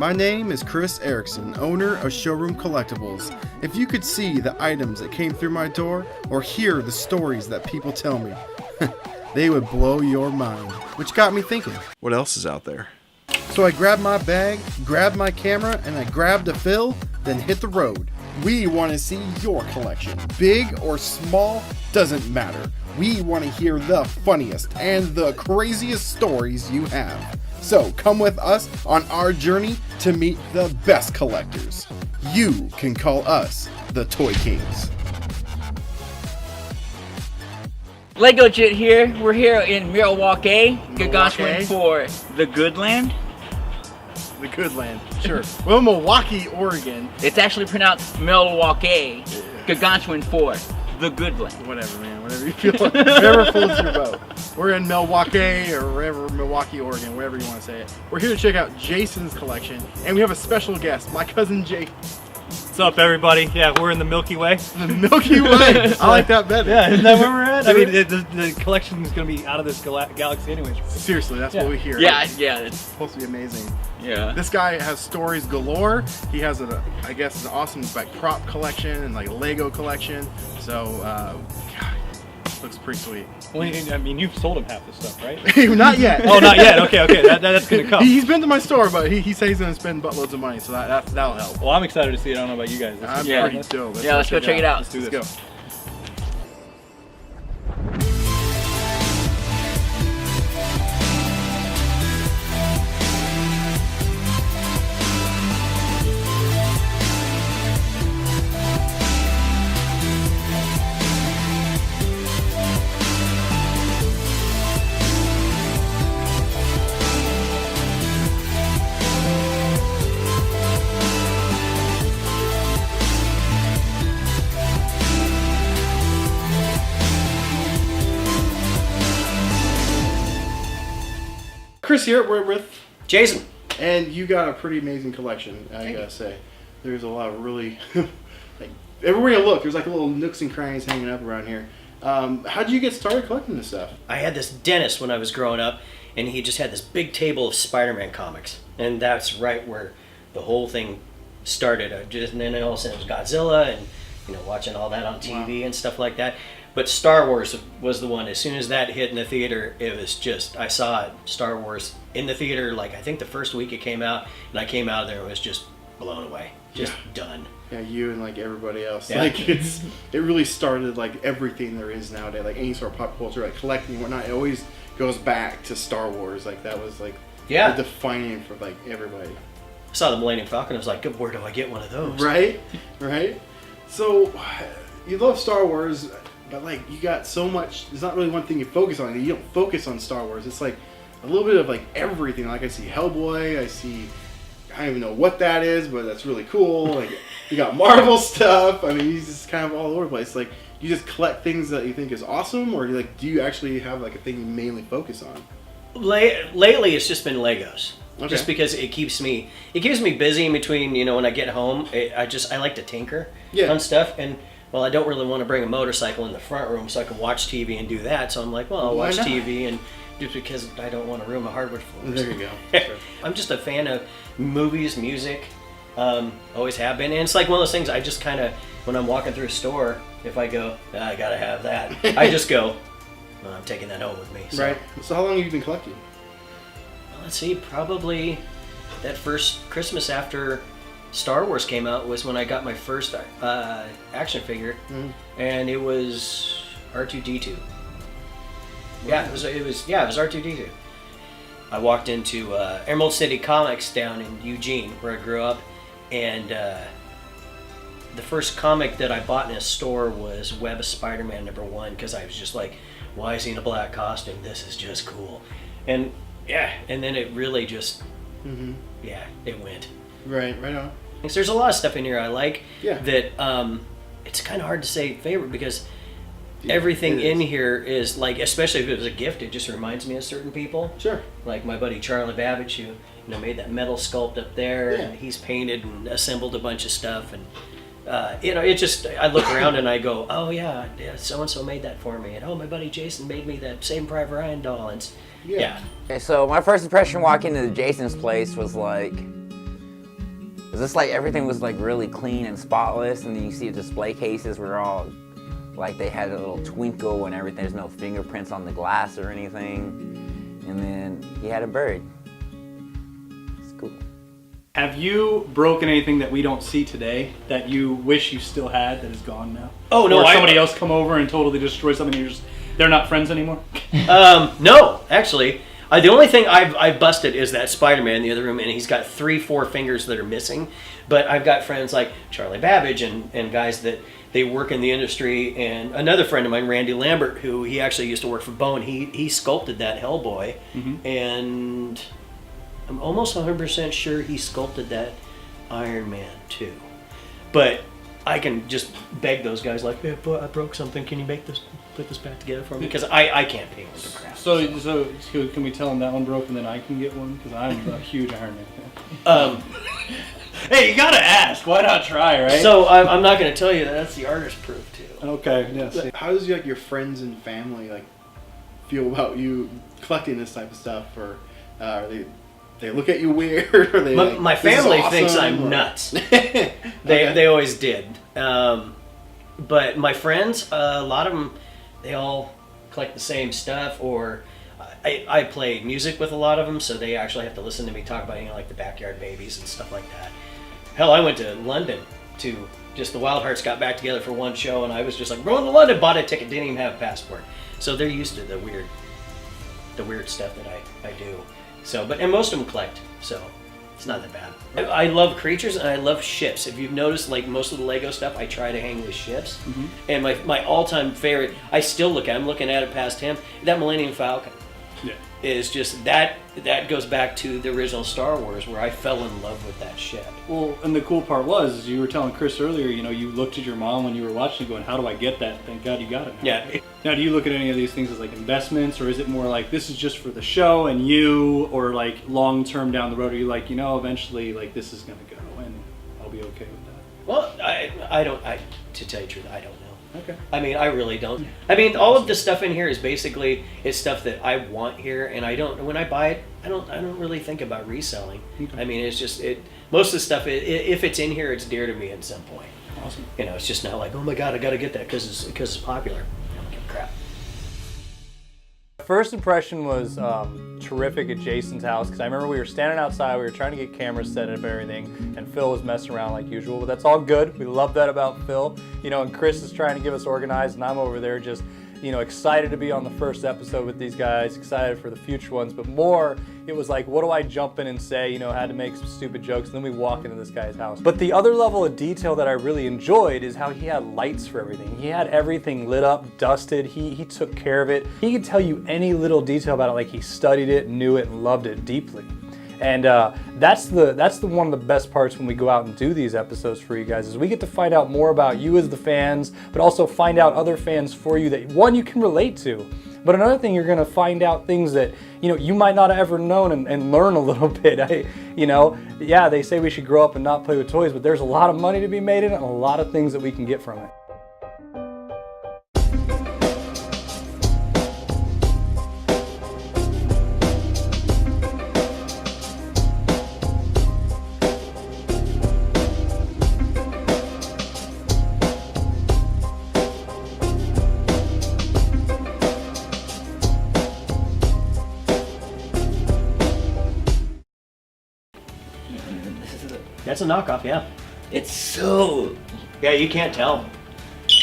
My name is Chris Erickson, owner of Showroom Collectibles. If you could see the items that came through my door or hear the stories that people tell me, they would blow your mind. Which got me thinking, what else is out there? So I grabbed my bag, grabbed my camera, and I grabbed a fill, then hit the road. We want to see your collection. Big or small, doesn't matter. We want to hear the funniest and the craziest stories you have. So come with us on our journey to meet the best collectors. You can call us the Toy Kings. Lego Jit here. We're here in Milwaukee, Wisconsin for the Good Land. The Good Land, sure. Well, Milwaukee, Oregon. It's actually pronounced Milwaukee, Wisconsin for the Good Land. Whatever, man. Whatever you feel like. Whatever floats your boat. We're in Milwaukee or wherever, Milwaukee, Oregon, wherever you want to say it. We're here to check out Jason's collection, and we have a special guest, my cousin Jake. What's up, everybody? Yeah, we're in the Milky Way. The Milky Way. I like that better. Yeah, isn't that where we're at? I mean, the collection is going to be out of this galaxy anyways. Seriously, that's what we hear. Yeah, it's supposed to be amazing. Yeah. This guy has stories galore. He has I guess, an awesome like prop collection and like Lego collection. So, God, looks pretty sweet. Well, I mean, you've sold him half this stuff, right? Not yet. Oh, not yet. Okay. That's gonna come. He's been to my store, but he says he's gonna spend buttloads of money, so that'll help. Well, I'm excited to see it. I don't know about you guys. I'm pretty dope. Let's go check it out. Let's do this. Let's go. Chris here, we're with Jason. And you got a pretty amazing collection, I gotta say. There's a lot of really, like, everywhere you look, there's like little nooks and crannies hanging up around here. How did you get started collecting this stuff? I had this dentist when I was growing up, and he just had this big table of Spider-Man comics. And that's right where the whole thing started. And then all of a sudden it was Godzilla and, watching all that on TV and stuff like that. But Star Wars was the one. As soon as that hit in the theater, it was just, I saw it, Star Wars in the theater, like I think the first week it came out, and I came out of there and was just blown away. Just done. Yeah, you and like everybody else. Yeah. Like it really started like everything there is nowadays, like any sort of pop culture, like collecting and whatnot, it always goes back to Star Wars. Like that was like the defining for like everybody. I saw the Millennium Falcon, I was like, where do I get one of those? Right? So, you love Star Wars, but like you got so much, there's not really one thing you focus on. You don't focus on Star Wars. It's like a little bit of like everything. Like I see Hellboy, I don't even know what that is, but that's really cool. Like you got Marvel stuff. I mean, he's just kind of all over the place. Like you just collect things that you think is awesome, or do you actually have like a thing you mainly focus on? Lately, it's just been Legos. Okay. Just because it keeps me busy in between, when I get home. I like to tinker on stuff, and I don't really want to bring a motorcycle in the front room so I can watch TV and do that. So I'm like, I'll watch TV, and just because I don't want to ruin my hardwood floors. There you go. Sure. I'm just a fan of movies, music, always have been, and it's like one of those things. I just kind of, when I'm walking through a store, if I go, I gotta have that, I just go, I'm taking that home with me. So. Right. So how long have you been collecting? Let's see, probably that first Christmas after Star Wars came out was when I got my first action figure, and it was R2-D2. Yeah, it was R2-D2. I walked into Emerald City Comics down in Eugene, where I grew up, and the first comic that I bought in a store was Web of Spider-Man #1, because I was just like, why is he in a black costume? This is just cool. And and then it really just, it went. Right on. Because there's a lot of stuff in here I like that it's kind of hard to say favorite because everything in here is like, especially if it was a gift, it just reminds me of certain people. Sure. Like my buddy Charlie Babbage, who made that metal sculpt up there, and he's painted and assembled a bunch of stuff, and it just, I look around and I go, oh yeah, so and so made that for me, and oh, my buddy Jason made me that Saving Private Ryan doll, and Okay, so my first impression walking into Jason's place was like, just like everything was like really clean and spotless, and then you see the display cases were all like they had a little twinkle and everything. There's no fingerprints on the glass or anything. And then he had a bird. It's cool. Have you broken anything that we don't see today that you wish you still had that is gone now? Oh no! Or somebody else come over and totally destroy something. And they're not friends anymore. No, actually, the only thing I've busted is that Spider-Man in the other room, and he's got 3-4 fingers that are missing. But I've got friends like Charlie Babbage and guys that they work in the industry, and another friend of mine, Randy Lambert, who he actually used to work for Bone. He sculpted that Hellboy, and I'm almost 100% sure he sculpted that Iron Man too. But I can just beg those guys like, hey, I broke something. Can you put this back together for me? Because I can't pay one for crap. So can we tell him that one broke and then I can get one? Because I'm a huge Iron Man fan. Hey, you gotta ask. Why not try, right? So I'm not going to tell you that. That's the artist proof too. Okay. Yes. How does your friends and family feel about you collecting this type of stuff, or they look at you weird, or they my "This is family awesome," thinks I'm or- nuts. They always did. But my friends, a lot of them, they all collect the same stuff, or I play music with a lot of them, so they actually have to listen to me talk about like the Backyard Babies and stuff like that. Hell, I went to London to just the Wild Hearts got back together for one show, and I was just like, going to London, bought a ticket, didn't even have a passport. So they're used to the weird stuff that I do. So, and most of them collect, so it's not that bad. I love creatures and I love ships. If you've noticed, like most of the Lego stuff, I try to hang with ships. Mm-hmm. And my all-time favorite, I still look at, I'm looking at it past him, that Millennium Falcon. Yeah. Is just that goes back to the original Star Wars where I fell in love with that ship. Well, and the cool part was, you were telling Chris earlier, you looked at your mom when you were watching going, how do I get that? Thank God you got it now. Yeah. Now, do you look at any of these things as like investments, or is it more like this is just for the show and you, or like long term down the road, are you like, eventually like this is going to go and I'll be okay with that? Well, I don't, to tell you the truth, I don't know. Okay. I mean, I really don't. I mean, all of the stuff in here is basically it's stuff that I want here, and I don't. When I buy it, I don't really think about reselling. Okay. I mean, it's just most of the stuff. If it's in here, it's dear to me at some point. Awesome. It's just not like, oh my God, I got to get that because it's popular. I don't give a crap. First impression was terrific at Jason's house, because I remember we were standing outside, we were trying to get cameras set up and everything, and Phil was messing around like usual, but that's all good. We love that about Phil. And Chris is trying to give us organized, and I'm over there just, excited to be on the first episode with these guys, excited for the future ones, but more, it was like, what do I jump in and say? Had to make some stupid jokes, and then we walk into this guy's house. But the other level of detail that I really enjoyed is how he had lights for everything. He had everything lit up, dusted, he took care of it. He could tell you any little detail about it, like he studied it, knew it, and loved it deeply. And that's the one of the best parts when we go out and do these episodes for you guys, is we get to find out more about you as the fans, but also find out other fans for you that, one, you can relate to. But another thing, you're going to find out things that, you might not have ever known and learn a little bit. Yeah, they say we should grow up and not play with toys, but there's a lot of money to be made in it and a lot of things that we can get from it. That's a knockoff, yeah. It's so... Yeah, you can't tell.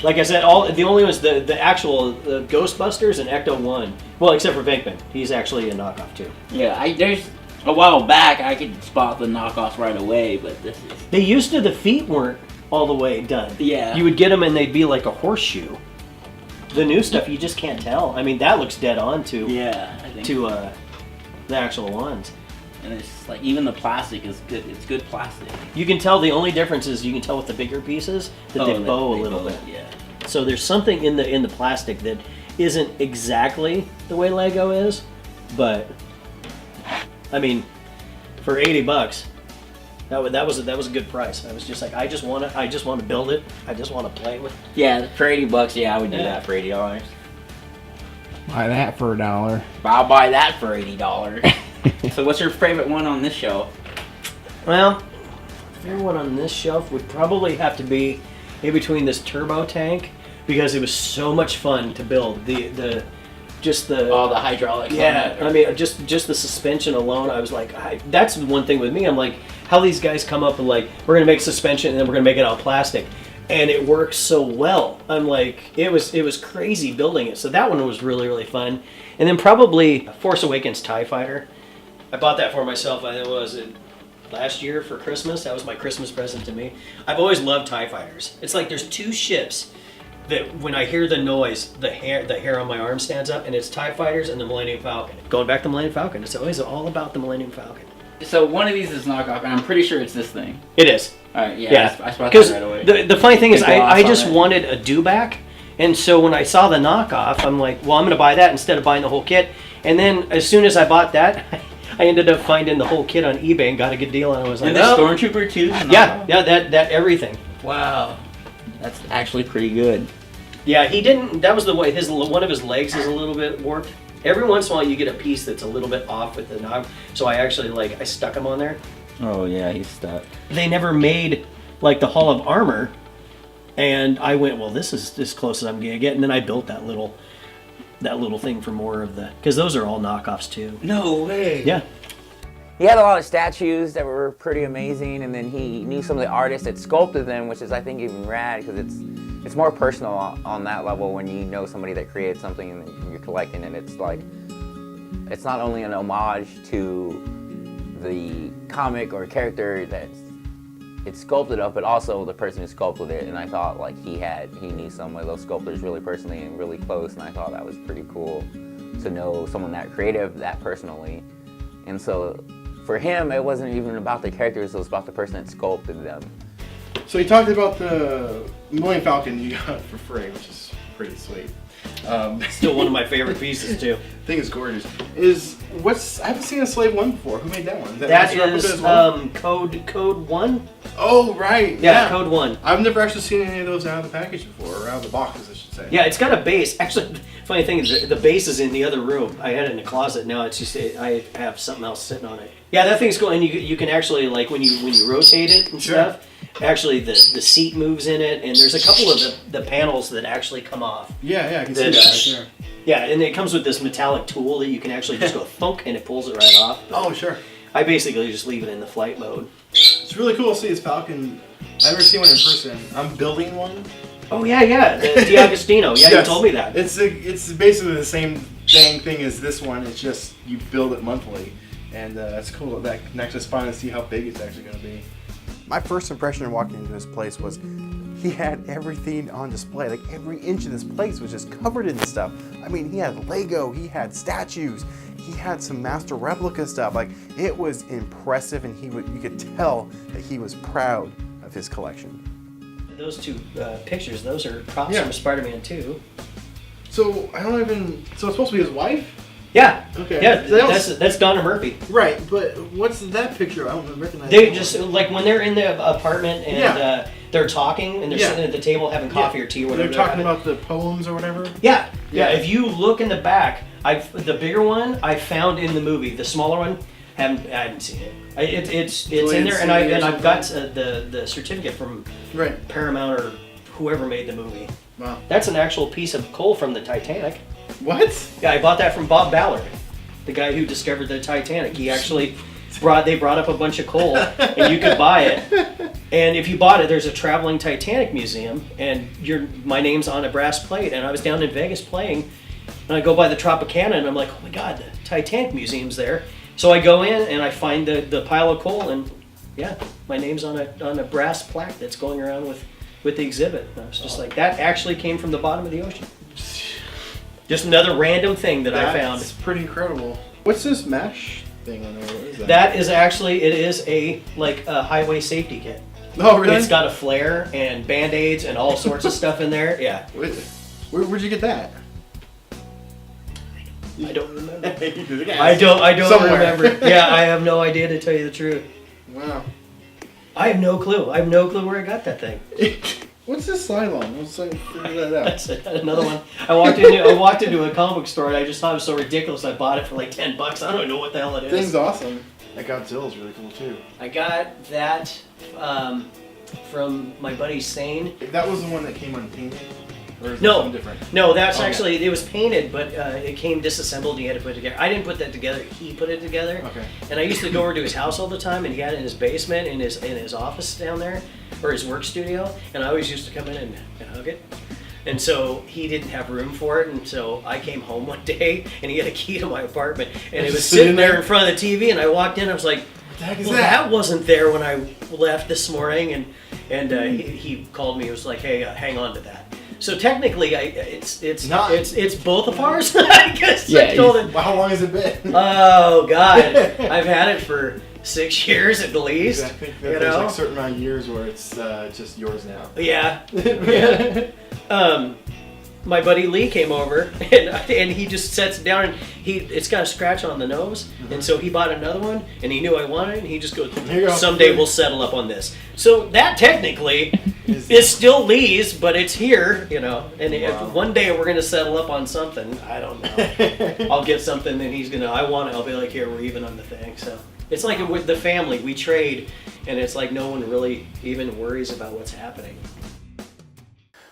Like I said, the only ones, the actual Ghostbusters and Ecto-1. Well, except for Venkman. He's actually a knockoff, too. Yeah, there's... A while back, I could spot the knockoffs right away, but this is... They used to, the feet weren't all the way done. Yeah. You would get them and they'd be like a horseshoe. The new stuff, you just can't tell. I mean, that looks dead on to... Yeah, I think to the actual ones. And it's like, even the plastic is good. It's good plastic. You can tell, the only difference is you can tell with the bigger pieces that they bow a little bit. Yeah. So there's something in the plastic that isn't exactly the way Lego is, but I mean, for $80, that was a good price. I was just like, I just want to build it. I just want to play with it. Yeah, for $80, yeah, I would do that for $80. Buy that for $1. I'll buy that for $80. So what's your favorite one on this show? Well, favorite one on this shelf would probably have to be in between this turbo tank, because it was so much fun to build. The hydraulics. Yeah, I mean, just the suspension alone, I was like, that's the one thing with me. I'm like, how these guys come up and like, we're gonna make suspension and then we're gonna make it out of plastic, and it works so well. I'm like, it was crazy building it. So that one was really, really fun. And then probably Force Awakens TIE Fighter. I bought that for myself. I think it was last year for Christmas. That was my Christmas present to me. I've always loved TIE Fighters. It's like there's two ships that when I hear the noise, the hair on my arm stands up, and it's TIE Fighters and the Millennium Falcon. Going back to Millennium Falcon, it's always all about the Millennium Falcon. So one of these is knockoff, and I'm pretty sure it's this thing. It is. All right, yeah. I spotted Because that right away. the funny thing is, Big gloss I on just it. wanted a do-back, and so when I saw the knockoff, I'm like, well, I'm going to buy that instead of buying the whole kit. And then as soon as I bought that, I ended up finding the whole kit on eBay and got a good deal, and I was like, And the Stormtrooper too? yeah, that everything. Wow. That's actually pretty good. Yeah, he didn't. That was the way one of his legs is a little bit warped. Every once in a while, you get a piece that's a little bit off with the knob. So I actually I stuck him on there. Oh yeah, he's stuck. They never made like the Hall of Armor, and I went, well, this is as close as I'm gonna get. And then I built that little thing for more of because those are all knockoffs too. No way. Yeah. He had a lot of statues that were pretty amazing, and then he knew some of the artists that sculpted them, which is, I think, even rad, because it's more personal on that level when you know somebody that created something and you're collecting it. It's like, it's not only an homage to the comic or character that it's sculpted of, but also the person who sculpted it. And I thought like he knew some of those sculptors really personally and really close, and I thought that was pretty cool to know someone that creative that personally. And so for him, it wasn't even about the characters, it was about the person that sculpted them. So you talked about the Millennium Falcon you got for free, which is pretty sweet. Still one of my favorite pieces too. I think it's gorgeous. I haven't seen a Slave 1 before. Who made that one? That Master is Replica as well? Code 1. Oh, right. Yeah, Code 1. I've never actually seen any of those out of the package before, or out of the boxes, I should say. Yeah, it's got a base. Actually, the funny thing is the base is in the other room. I had it in the closet. Now it's just I have something else sitting on it. Yeah, that thing's cool, and you can actually when you rotate it and stuff. Actually, the seat moves in it, and there's a couple of the panels that actually come off. Yeah, I can see that right there. Yeah, and it comes with this metallic tool that you can actually just go thunk, and it pulls it right off. But oh, sure. I basically just leave it in the flight mode. It's really cool to see this Falcon. I've never seen one in person. I'm building one. Oh yeah, the D'Agostino. Yeah, Yes. You told me that. It's basically the same dang thing as this one. It's just you build it monthly, and it's cool that I can actually spine and see how big it's actually going to be. My first impression of walking into this place was he had everything on display. Like every inch of this place was just covered in stuff. I mean, he had Lego, he had statues, he had some master replica stuff. Like it was impressive, and you could tell that he was proud of his collection. Those two pictures, those are props Yeah. from Spider-Man 2. So it's supposed to be his wife? Yeah. Okay. Yeah, So that's Donna Murphy. right, but what's that picture? I don't recognize. They that just one. like when they're in the apartment and Yeah. they're talking and they're Yeah. sitting at the table having coffee or tea or whatever. They're talking about the poems or whatever. Yeah. Yeah. If you look in the back, the bigger one I found in the movie. The smaller one, I haven't seen it. It's in there, and I've got the certificate from Right. Paramount or whoever made the movie. Wow. That's an actual piece of coal from the Titanic. What? Yeah, I bought that from Bob Ballard, the guy who discovered the Titanic. He actually brought up a bunch of coal, and you could buy it. And if you bought it, there's a traveling Titanic museum, and my name's on a brass plate. And I was down in Vegas playing, and I go by the Tropicana, and I'm like, oh my God, the Titanic museum's there. So I go in and I find the pile of coal, and yeah, my name's on a brass plaque that's going around with the exhibit. And I was just like, that actually came from the bottom of the ocean. Just another random thing that I found. It's pretty incredible. What's this mesh thing on there? What is that? That is actually, it is a highway safety kit. Oh, really? It's got a flare and Band-Aids and all sorts of stuff in there. Yeah. Where'd you get that? I don't remember. I I don't Somewhere. remember. Yeah, I have no idea, to tell you the truth. Wow. I have no clue. I have no clue where I got that thing. What's this slide on? Let's figure that out. That's another one. I walked into a comic book store and I just thought it was so ridiculous. I bought it for like $10. I don't know what the hell it is. Thing's awesome. That Godzilla's really cool too. I got that from my buddy Sane. That was the one that came unpainted? Or is that No, something different? no, that's Okay. actually, it was painted, but it came disassembled. He had to put it together. I didn't put that together. He put it together. Okay. And I used to go over to his house all the time, and he had it in his basement, in his office down there, or his work studio. And I always used to come in and hug it. And so he didn't have room for it, and so I came home one day, and he had a key to my apartment, and it was sitting there in front of the TV, and I walked in, I was like, What the heck is well, that wasn't there when I left this morning, and he called me, he was like, hey, hang on to that. So technically, it's both of ours, I guess. Yeah, I told him. Well, how long has it been? Oh, God. I've had it for 6 years at the least. I think that you there's know? like a certain amount of years where it's just yours now. Yeah. Yeah. My buddy Lee came over and he just sets it down and it's got a scratch on the nose, and so he bought another one and he knew I wanted it and he just goes, Here you go. someday we'll settle up on this. So that technically is still Lee's, but it's here, you know. And if one day we're gonna settle up on something, I don't know. I'll get something and he's gonna, I want it. I'll be like, here, we're even on the thing. So it's like with the family, we trade, and it's like no one really even worries about what's happening.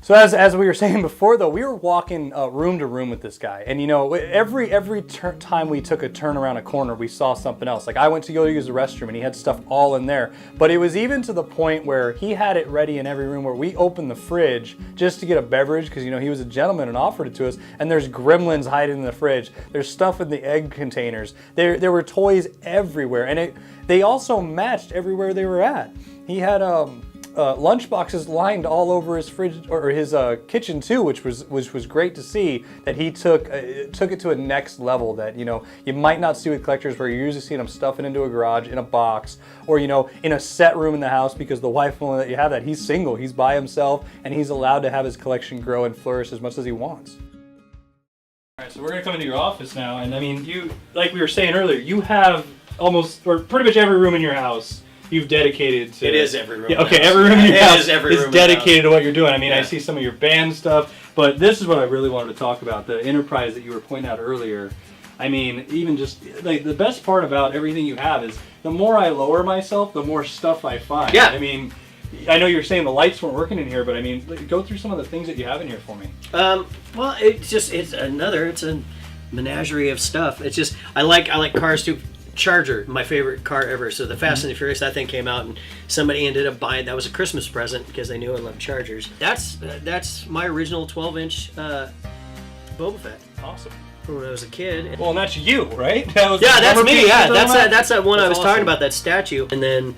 So as we were saying before, though, we were walking room to room with this guy, and you know, every time we took a turn around a corner, we saw something else. Like I went to go use the restroom, and he had stuff all in there. But it was even to the point where he had it ready in every room. Where we opened the fridge just to get a beverage, because you know he was a gentleman and offered it to us. And there's gremlins hiding in the fridge. There's stuff in the egg containers. There were toys everywhere, and they also matched everywhere they were at. He had lunch boxes lined all over his fridge or his kitchen too, which was great to see that he took it to a next level that, you know, you might not see with collectors, where you're usually seeing them stuffing into a garage in a box, or you know, in a set room in the house, because the wife won't let you have that. He's single, he's by himself, and he's allowed to have his collection grow and flourish as much as he wants. All right, so we're gonna come into your office now, and I mean, you, like we were saying earlier, you have almost, or pretty much every room in your house you've dedicated to. It is every room. Yeah, okay, every room in your house is dedicated to what you're doing. I mean, Yeah. I see some of your band stuff, but this is what I really wanted to talk about, the enterprise that you were pointing out earlier. I mean, even just, like, the best part about everything you have is the more I lower myself, the more stuff I find. Yeah. I mean, I know you're saying the lights weren't working in here, but I mean, go through some of the things that you have in here for me. Well, it's a menagerie of stuff. It's just, I like cars too. Charger, my favorite car ever. So the Fast and the Furious, that thing came out, and somebody ended up buying. That was a Christmas present because they knew I loved Chargers. That's my original 12-inch Boba Fett. Awesome. From when I was a kid. Well, and that's you, right? Yeah, that's me. Yeah, that's that one I was awesome. talking about, that statue. And then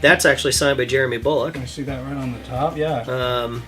that's actually signed by Jeremy Bullock. I see that right on the top. Yeah.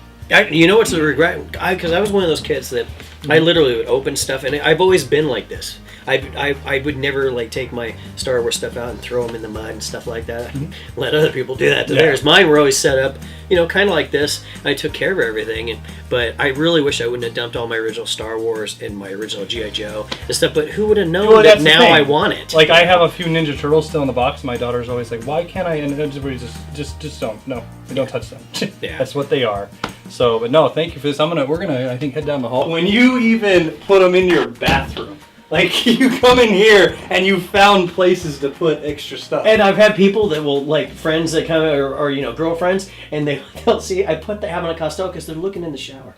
You know what's the regret? Because I was one of those kids that I literally would open stuff, and I've always been like this. I would never like take my Star Wars stuff out and throw them in the mud and stuff like that. Let other people do that to theirs. Mine were always set up, you know, kind of like this. I took care of everything, but I really wish I wouldn't have dumped all my original Star Wars and my original G.I. Joe and stuff. But who would have known that now I want it? Like, I have a few Ninja Turtles still in the box. My daughter's always like, "Why can't I?" And everybody just don't. No, we don't touch them. Yeah. That's what they are. So, but no, thank you for this. We're gonna, I think, head down the hall. When you even put them in your bathroom, like, you come in here and you found places to put extra stuff. And I've had people that will, like, friends that come, or you know, girlfriends, and they'll see I put the Abbott Costello because they're looking in the shower.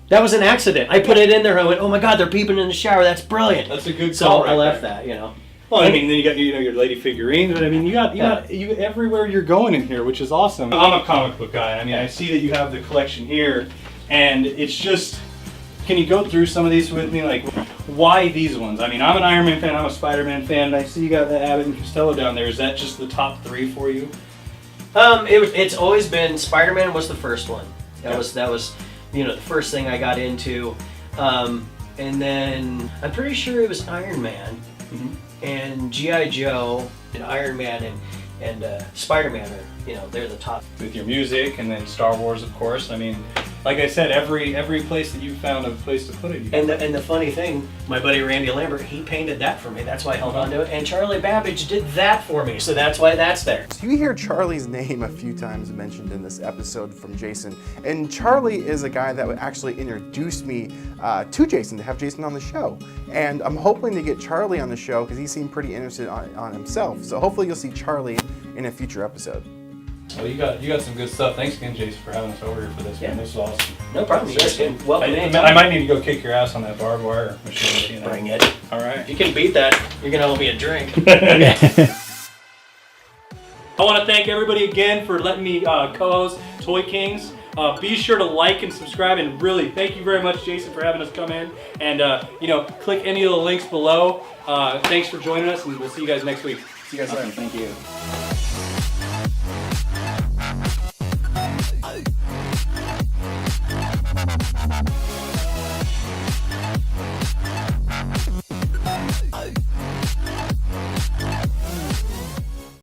That was an accident. I put it in there. I went, oh my God, they're peeping in the shower. That's brilliant. That's a good So call. I left that, you know. Well, I mean, then you got, you know, your lady figurines, but I mean, you got everywhere you're going in here, which is awesome. I'm a comic book guy. I mean, I see that you have the collection here, and it's just, can you go through some of these with me? Like, why these ones? I mean, I'm an Iron Man fan, I'm a Spider-Man fan, and I see you got the Abbott and Costello down there. Is that just the top three for you? It's always been, Spider-Man was the first one. That was, you know, the first thing I got into. And then I'm pretty sure it was Iron Man. And G.I. Joe and Iron Man and Spider-Man are, you know, they're the top. With your music, and then Star Wars, of course. I mean, like I said, every place that you found a place to put it. And the funny thing, my buddy Randy Lambert, he painted that for me. That's why I held on to it. And Charlie Babbage did that for me, so that's why that's there. So you hear Charlie's name a few times mentioned in this episode from Jason, and Charlie is a guy that would actually introduce me to Jason, to have Jason on the show. And I'm hoping to get Charlie on the show because he seemed pretty interested on himself. So hopefully you'll see Charlie in a future episode. Well, you got some good stuff. Thanks again, Jason, for having us over here for this. Yeah. Man. This was awesome. No problem. You guys can welcome I might need to go kick your ass on that barbed wire machine. You know? Bring it. All right. If you can beat that, you're gonna owe me a drink. I want to thank everybody again for letting me co-host Toy Kings. Be sure to like and subscribe, and really thank you very much, Jason, for having us come in. And click any of the links below. Thanks for joining us, and we'll see you guys next week. See you guys later. Thank you.